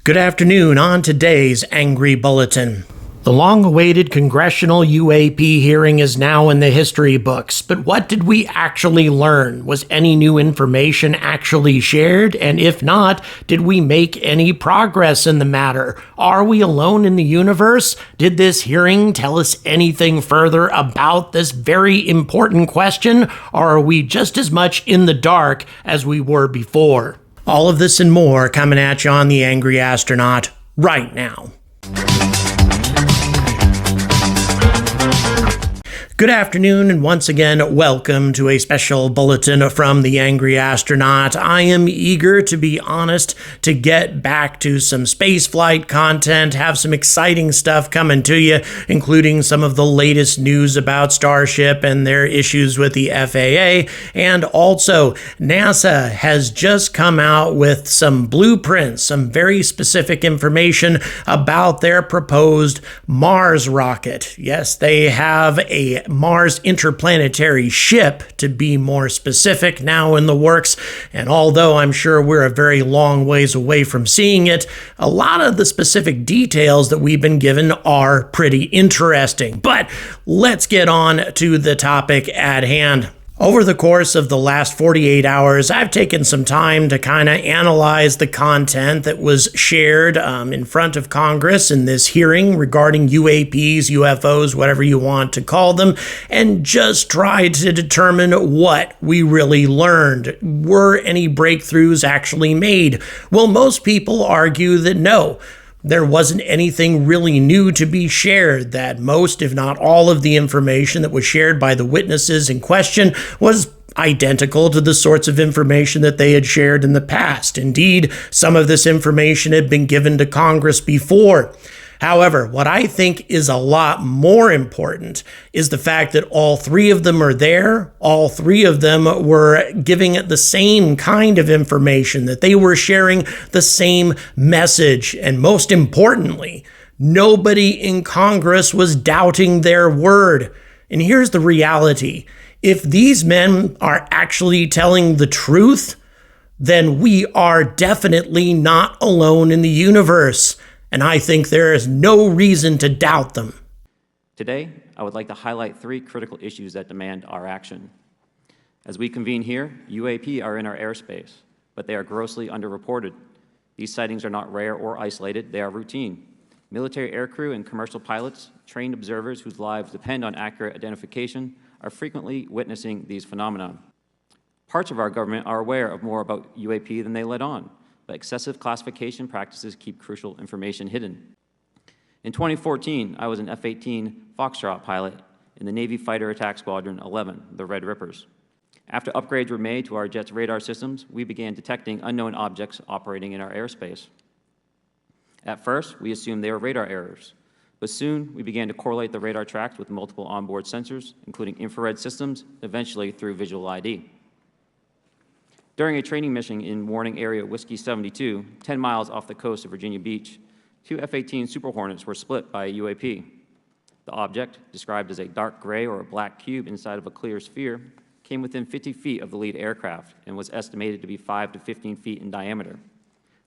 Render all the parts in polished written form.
Good afternoon on today's Angry Bulletin. The long-awaited congressional UAP hearing is now in the history books, but what did we actually learn? Was any new information actually shared? And if not, did we make any progress in the matter? Are we alone in the universe? Did this hearing tell us anything further about this very important question? Or are we just as much in the dark as we were before? All of this and more coming at you on the Angry Astronaut right now. Good afternoon, and once again, welcome to a special bulletin from the Angry Astronaut. I am eager, to be honest, to get back to some spaceflight content, have some exciting stuff coming to you, including some of the latest news about Starship and their issues with the FAA, and also NASA has just come out with some blueprints, some very specific information about their proposed Mars rocket. Yes, they have a Mars interplanetary ship, to be more specific, now in the works. And although I'm sure we're a very long ways away from seeing it, a lot of the specific details that we've been given are pretty interesting. But let's get on to the topic at hand. Over the course of the last 48 hours, I've taken some time to kind of analyze the content that was shared in front of Congress in this hearing regarding UAPs, UFOs, whatever you want to call them, and just try to determine what we really learned. Were any breakthroughs actually made? Well, most people argue that no. There wasn't anything really new to be shared, that most, if not all, of the information that was shared by the witnesses in question was identical to the sorts of information that they had shared in the past. Indeed, some of this information had been given to Congress before. However, what I think is a lot more important is the fact that all three of them are there. All three of them were giving it the same kind of information, that they were sharing the same message. And most importantly, nobody in Congress was doubting their word. And here's the reality. If these men are actually telling the truth, then we are definitely not alone in the universe. And I think there is no reason to doubt them. Today, I would like to highlight three critical issues that demand our action. As we convene here, UAP are in our airspace, but they are grossly underreported. These sightings are not rare or isolated, they are routine. Military aircrew and commercial pilots, trained observers whose lives depend on accurate identification, are frequently witnessing these phenomena. Parts of our government are aware of more about UAP than they let on, but excessive classification practices keep crucial information hidden. In 2014, I was an F-18 Foxtrot pilot in the Navy Fighter Attack Squadron 11, the Red Rippers. After upgrades were made to our jet's radar systems, we began detecting unknown objects operating in our airspace. At first, we assumed they were radar errors, but soon we began to correlate the radar tracks with multiple onboard sensors, including infrared systems, eventually through visual ID. During a training mission in Warning Area Whiskey 72, 10 miles off the coast of Virginia Beach, two F-18 Super Hornets were split by a UAP. The object, described as a dark gray or a black cube inside of a clear sphere, came within 50 feet of the lead aircraft and was estimated to be 5 to 15 feet in diameter.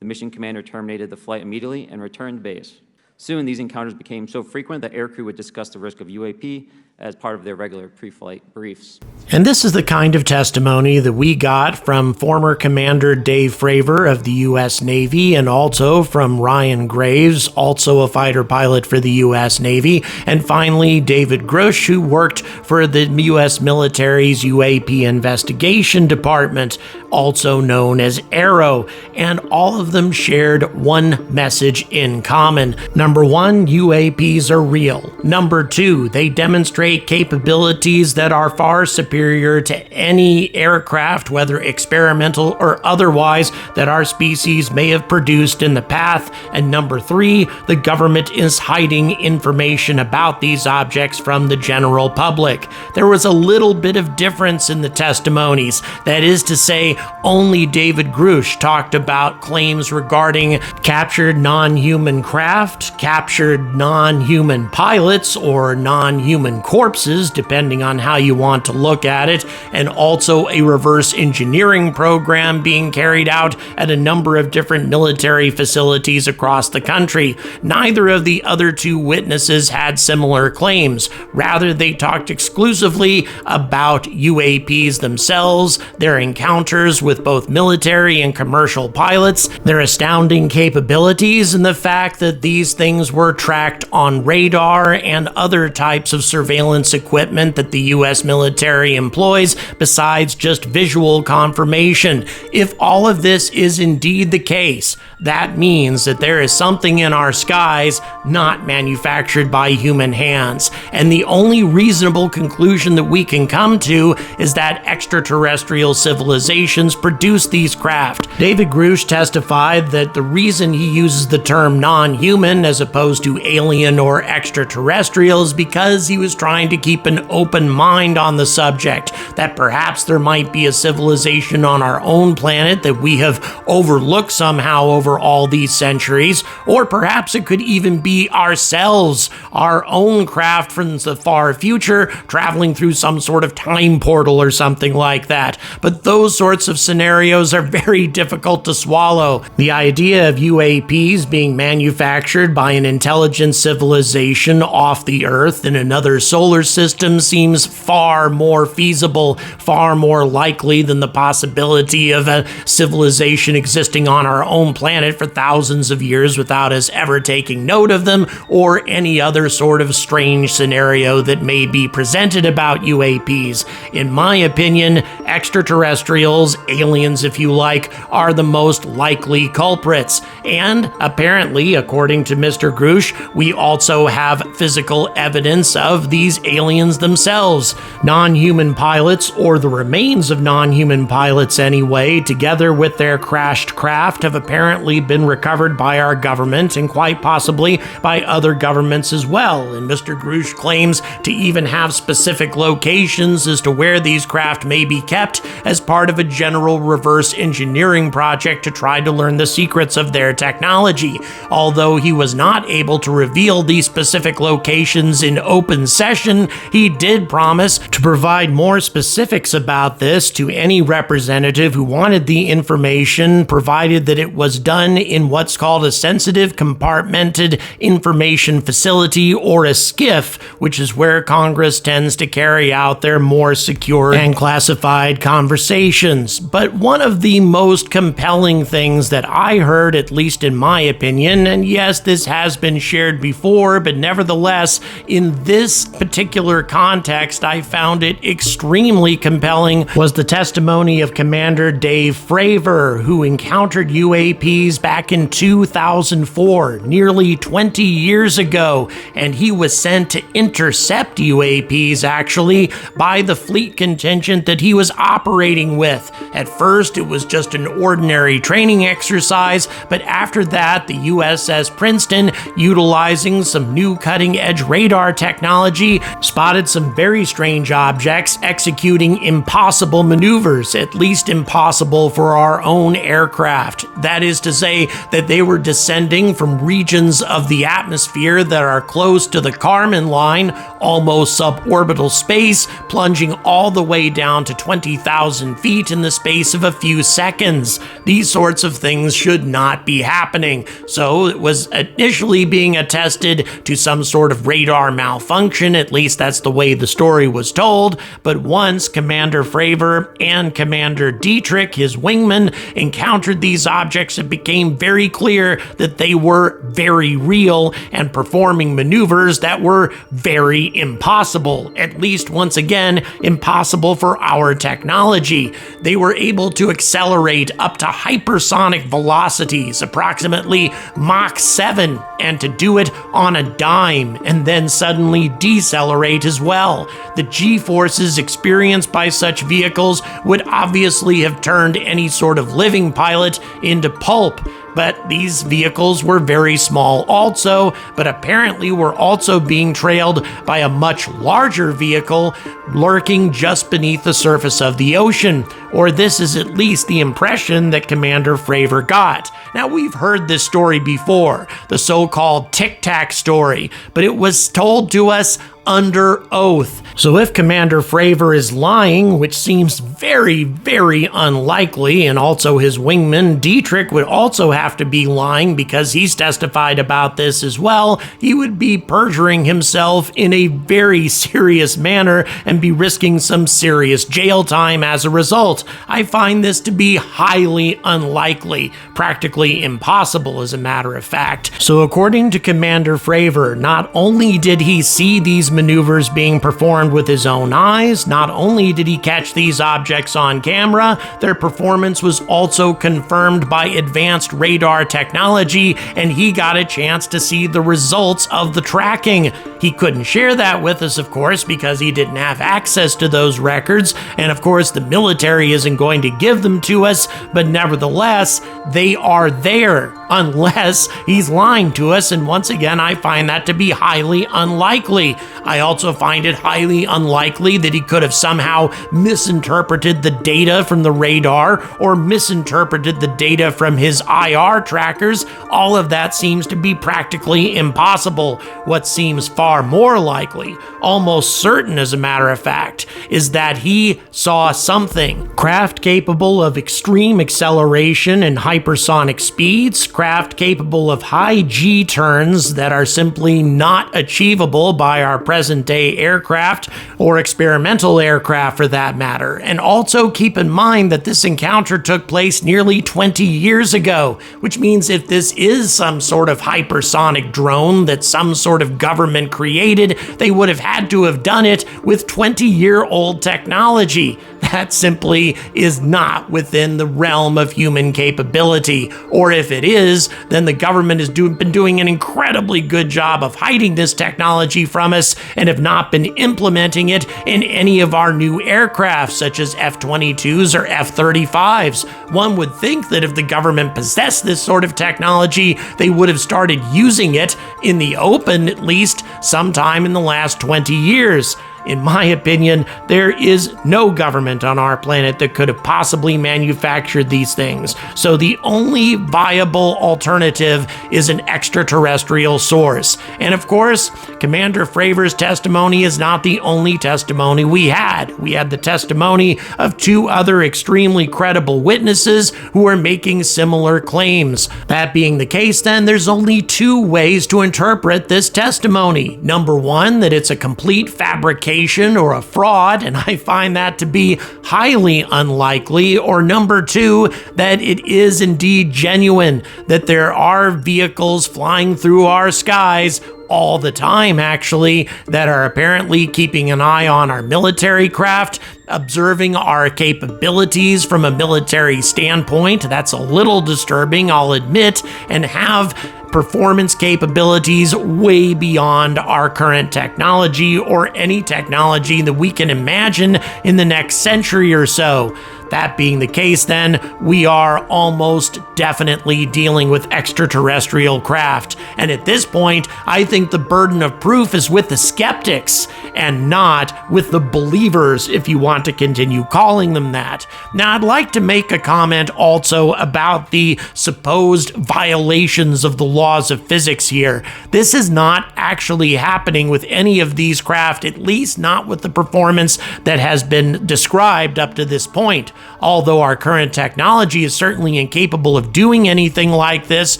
The mission commander terminated the flight immediately and returned to base. Soon, these encounters became so frequent that aircrew would discuss the risk of UAP as part of their regular pre-flight briefs. And this is the kind of testimony that we got from former Commander Dave Fravor of the U.S. Navy, and also from Ryan Graves, also a fighter pilot for the U.S. Navy, and finally David Grush, who worked for the U.S. military's UAP Investigation Department, also known as ARROW, and all of them shared one message in common. Number one, UAPs are real. Number two, they demonstrate capabilities that are far superior to any aircraft, whether experimental or otherwise, that our species may have produced in the past. And number three, the government is hiding information about these objects from the general public. There was a little bit of difference in the testimonies. That is to say, only David Grush talked about claims regarding captured non-human craft, captured non-human pilots, or non-human corpses, corpses, depending on how you want to look at it, and also a reverse engineering program being carried out at a number of different military facilities across the country. Neither of the other two witnesses had similar claims. Rather, they talked exclusively about UAPs themselves, their encounters with both military and commercial pilots, their astounding capabilities, and the fact that these things were tracked on radar and other types of surveillance equipment that the U.S. military employs besides just visual confirmation. If all of this is indeed the case, that means that there is something in our skies not manufactured by human hands. And the only reasonable conclusion that we can come to is that extraterrestrial civilizations produce these craft. David Grush testified that the reason he uses the term non-human as opposed to alien or extraterrestrial is because he was trying to keep an open mind on the subject, that perhaps there might be a civilization on our own planet that we have overlooked somehow over all these centuries, or perhaps it could even be ourselves, our own craft from the far future, traveling through some sort of time portal or something like that. But those sorts of scenarios are very difficult to swallow. The idea of UAPs being manufactured by an intelligent civilization off the Earth in another solar system seems far more feasible, far more likely than the possibility of a civilization existing on our own planet for thousands of years without us ever taking note of them, or any other sort of strange scenario that may be presented about UAPs. In my opinion, extraterrestrials, aliens if you like, are the most likely culprits. And apparently, according to Mr. Grush, we also have physical evidence of these aliens themselves. Non-human pilots, or the remains of non-human pilots anyway, together with their crashed craft, have apparently been recovered by our government and quite possibly by other governments as well. And Mr. Grush claims to even have specific locations as to where these craft may be kept as part of a general reverse engineering project to try to learn the secrets of their technology. Although he was not able to reveal these specific locations in open session, he did promise to provide more specifics about this to any representative who wanted the information, provided that it was done in what's called a sensitive compartmented information facility, or a SCIF, which is where Congress tends to carry out their more secure and classified conversations. But one of the most compelling things that I heard, at least in my opinion, and yes, this has been shared before, but nevertheless, in this particular context, I found it extremely compelling, was the testimony of Commander Dave Fravor, who encountered UAPs back in 2004, nearly 20 years ago, and he was sent to intercept UAPs, actually, by the fleet contingent that he was operating with. At first, it was just an ordinary training exercise, but after that, the USS Princeton, utilizing some new cutting-edge radar technology, spotted some very strange objects executing impossible maneuvers, at least impossible for our own aircraft. That is to say that they were descending from regions of the atmosphere that are close to the Kármán line, almost suborbital space, plunging all the way down to 20,000 feet in the space of a few seconds. These sorts of things should not be happening. So it was initially being attested to some sort of radar malfunction, at least that's the way the story was told. But once Commander Fravor and Commander Dietrich, his wingman, encountered these objects, it became very clear that they were very real and performing maneuvers that were very impossible, at least once again, impossible for our technology. They were able to accelerate up to hypersonic velocities, approximately Mach 7, and to do it on a dime, and then suddenly decelerate as well. The G-forces experienced by such vehicles would obviously have turned any sort of living pilot into pulp. But these vehicles were very small also, but apparently were also being trailed by a much larger vehicle lurking just beneath the surface of the ocean. Or this is at least the impression that Commander Fravor got. Now, we've heard this story before, the so-called Tic Tac story, but it was told to us under oath. So if Commander Fravor is lying, which seems very, very unlikely, and also his wingman Dietrich would also have to be lying because he's testified about this as well, he would be perjuring himself in a very serious manner and be risking some serious jail time as a result. I find this to be highly unlikely, practically impossible as a matter of fact. So according to Commander Fravor, not only did he see these maneuvers being performed with his own eyes, not only did he catch these objects on camera, their performance was also confirmed by advanced radar technology, and he got a chance to see the results of the tracking. He couldn't share that with us, of course, because he didn't have access to those records, and of course the military isn't going to give them to us, but nevertheless, they are there, unless he's lying to us, and once again, I find that to be highly unlikely. I also find it highly unlikely that he could have somehow misinterpreted the data from the radar or misinterpreted the data from his IR trackers. All of that seems to be practically impossible. What seems far more likely, almost certain as a matter of fact, is that he saw something. Craft capable of extreme acceleration and hypersonic speeds, craft capable of high G turns that are simply not achievable by our present-day aircraft or experimental aircraft for that matter. And also keep in mind that this encounter took place nearly 20 years ago, which means if this is some sort of hypersonic drone that some sort of government created, they would have had to have done it with 20-year-old technology. That simply is not within the realm of human capability. Or if it is, then the government has been doing an incredibly good job of hiding this technology from us and have not been implementing it in any of our new aircraft, such as F-22s or F-35s. One would think that if the government possessed this sort of technology, they would have started using it in the open, at least sometime in the last 20 years. In my opinion, there is no government on our planet that could have possibly manufactured these things. So the only viable alternative is an extraterrestrial source. And of course, Commander Fravor's testimony is not the only testimony we had. We had the testimony of two other extremely credible witnesses who are making similar claims. That being the case, then, there's only two ways to interpret this testimony. Number one, that it's a complete fabrication or a fraud, and I find that to be highly unlikely. Or number two, that it is indeed genuine, that there are vehicles flying through our skies all the time, actually, that are apparently keeping an eye on our military craft, observing our capabilities from a military standpoint. That's a little disturbing, I'll admit, and have performance capabilities way beyond our current technology or any technology that we can imagine in the next century or so. That being the case, then, we are almost definitely dealing with extraterrestrial craft. And at this point, I think the burden of proof is with the skeptics and not with the believers, if you want to continue calling them that. Now, I'd like to make a comment also about the supposed violations of the laws of physics here. This is not actually happening with any of these craft, at least not with the performance that has been described up to this point. Although our current technology is certainly incapable of doing anything like this,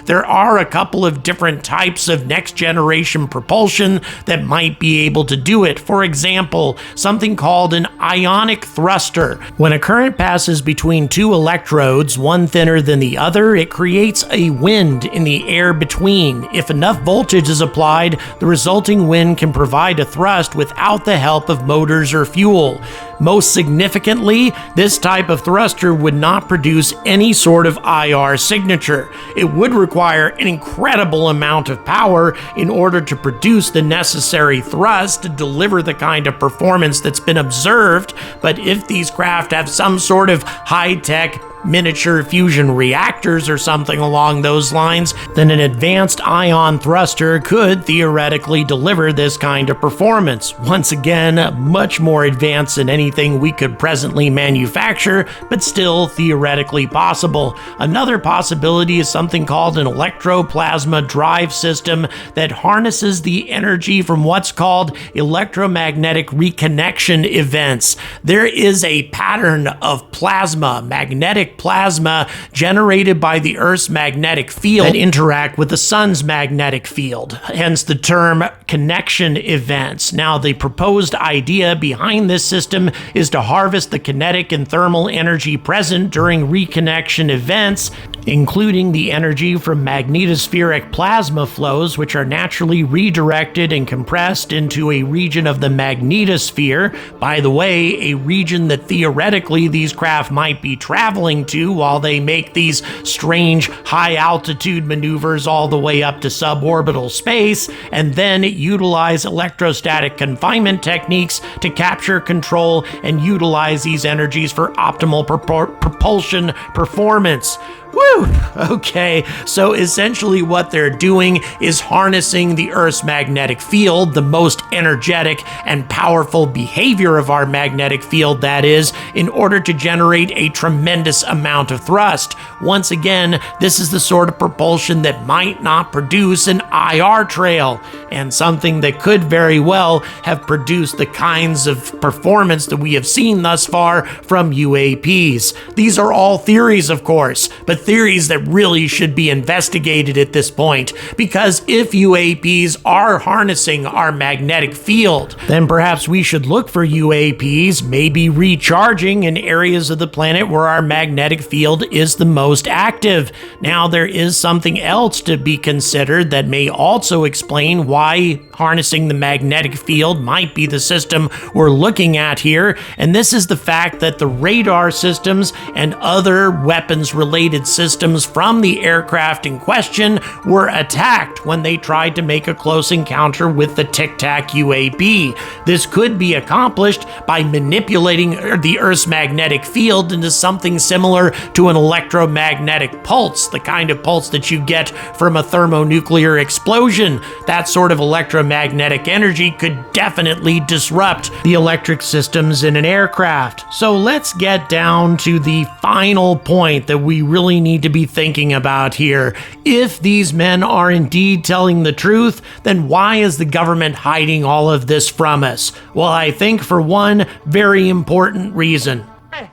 there are a couple of different types of next-generation propulsion that might be able to do it. For example, something called an ionic thruster. When a current passes between two electrodes, one thinner than the other, it creates a wind in the air between. If enough voltage is applied, the resulting wind can provide a thrust without the help of motors or fuel. Most significantly, this type of thruster would not produce any sort of IR signature. It would require an incredible amount of power in order to produce the necessary thrust to deliver the kind of performance that's been observed. But if these craft have some sort of high-tech miniature fusion reactors or something along those lines, then an advanced ion thruster could theoretically deliver this kind of performance. Once again, much more advanced than anything we could presently manufacture, but still theoretically possible. Another possibility is something called an Electroplasma Drive system that harnesses the energy from what's called electromagnetic reconnection events. There is a pattern of plasma, magnetic plasma, generated by the Earth's magnetic field that interact with the sun's magnetic field, hence the term connection events. Now, the proposed idea behind this system is to harvest the kinetic and thermal energy present during reconnection events, including the energy from magnetospheric plasma flows, which are naturally redirected and compressed into a region of the magnetosphere. By the way, a region that theoretically these craft might be traveling to while they make these strange high-altitude maneuvers all the way up to suborbital space, and then utilize electrostatic confinement techniques to capture, control, and utilize these energies for optimal propulsion performance. Woo! Okay, so essentially what they're doing is harnessing the Earth's magnetic field, the most energetic and powerful behavior of our magnetic field, that is, in order to generate a tremendous amount of thrust. Once again, this is the sort of propulsion that might not produce an IR trail, and something that could very well have produced the kinds of performance that we have seen thus far from UAPs. These are all theories, of course, but theories that really should be investigated at this point, because if UAPs are harnessing our magnetic field, then perhaps we should look for UAPs maybe recharging in areas of the planet where our magnetic field is the most active. Now, there is something else to be considered that may also explain why harnessing the magnetic field might be the system we're looking at here, and this is the fact that the radar systems and other weapons-related systems from the aircraft in question were attacked when they tried to make a close encounter with the Tic Tac UAP. This could be accomplished by manipulating the Earth's magnetic field into something similar to an electromagnetic pulse, the kind of pulse that you get from a thermonuclear explosion. That sort of electromagnetic energy could definitely disrupt the electric systems in an aircraft. So let's get down to the final point that we really need to be thinking about here. If these men are indeed telling the truth, then why is the government hiding all of this from us? Well, I think for one very important reason.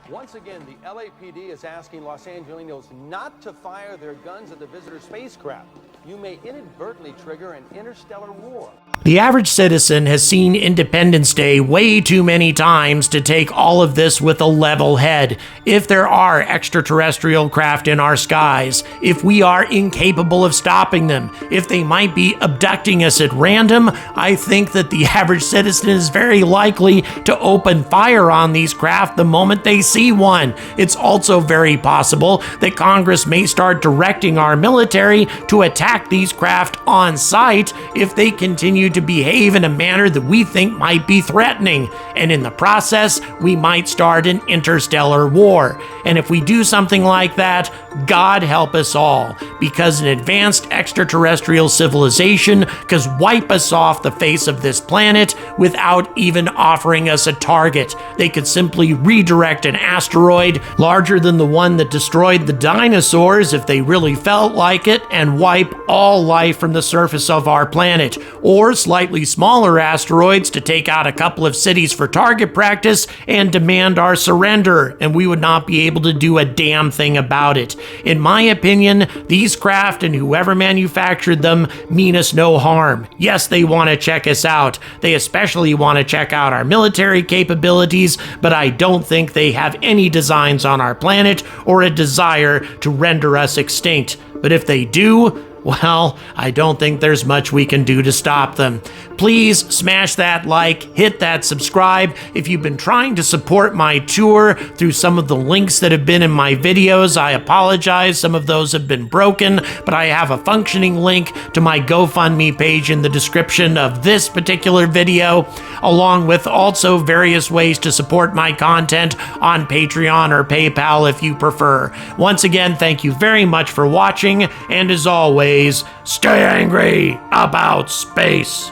Once again, the LAPD is asking Los Angelinos not to fire their guns at the visitor spacecraft. You may inadvertently trigger an interstellar war. The average citizen has seen Independence Day way too many times to take all of this with a level head. If there are extraterrestrial craft in our skies, if we are incapable of stopping them, if they might be abducting us at random, I think that the average citizen is very likely to open fire on these craft the moment they see one. It's also very possible that Congress may start directing our military to attack these craft on sight if they continue to behave in a manner that we think might be threatening, and in the process, we might start an interstellar war. And if we do something like that, God help us all, because an advanced extraterrestrial civilization could wipe us off the face of this planet without even offering us a target. They could simply redirect an asteroid larger than the one that destroyed the dinosaurs if they really felt like it, and wipe all life from the surface of our planet, or slightly smaller asteroids to take out a couple of cities for target practice and demand our surrender, and we would not be able to do a damn thing about it. In my opinion, these craft and whoever manufactured them mean us no harm. Yes, they want to check us out. They especially want to check out our military capabilities, but I don't think they have any designs on our planet or a desire to render us extinct. But if they do, well, I don't think there's much we can do to stop them. Please smash that like, hit that subscribe. If you've been trying to support my tour through some of the links that have been in my videos, I apologize. Some of those have been broken, but I have a functioning link to my GoFundMe page in the description of this particular video, along with also various ways to support my content on Patreon or PayPal if you prefer. Once again, thank you very much for watching, and as always, stay angry about space.